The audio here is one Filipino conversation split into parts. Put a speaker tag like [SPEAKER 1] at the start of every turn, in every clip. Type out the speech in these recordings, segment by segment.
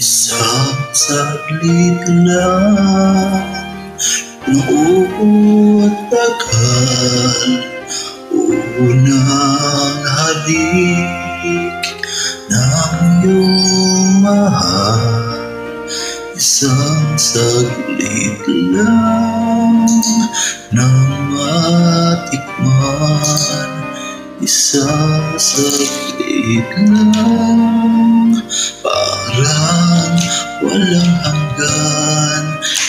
[SPEAKER 1] Isang saglit lang noong tagal, unang halik ng iyong mahal. Isang saglit lang nang matikman, isang saglit lang, parang walang hanggan.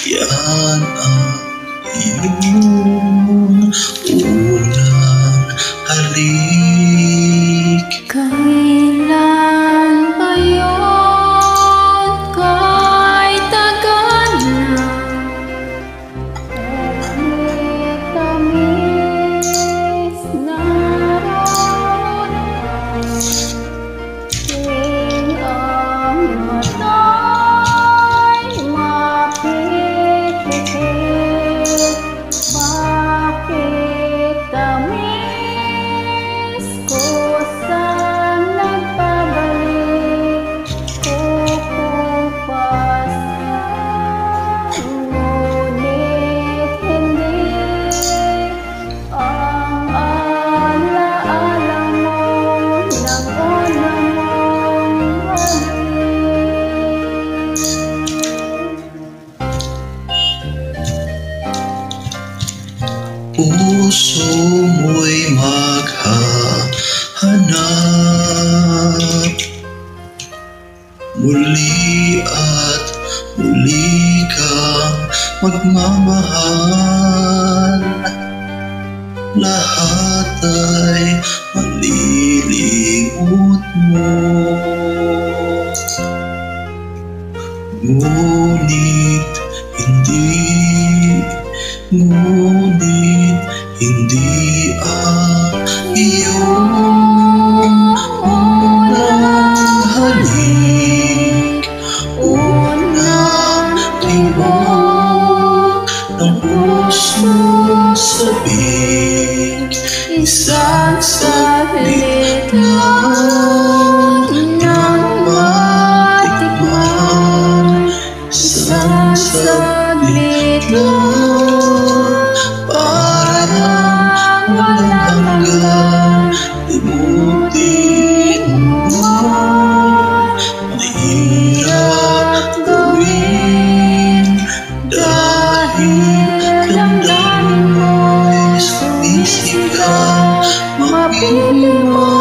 [SPEAKER 1] Yan ang iyong unang halik.
[SPEAKER 2] Kailan ba yun? Kahit tagal na, tamis na roon. Tuwing ang mata'y mapipikit, bakit tamis kusang nagbabalik? Kukupas ngunit hindi ang alaala mo ng unang mong halik.
[SPEAKER 1] Puso mo'y maghahanap muli at muli kang magmamahal. Lahat ay malilimot mo, ngunit hindi ang iyong unang halik. Unang tibok ng pusong sabik, isang saglit lang nang matikman, isang saglit lang, parang walang hanggan. Limutin mo, mahirap gawin, dahil damdamin mo'y sumisigaw, mapili mo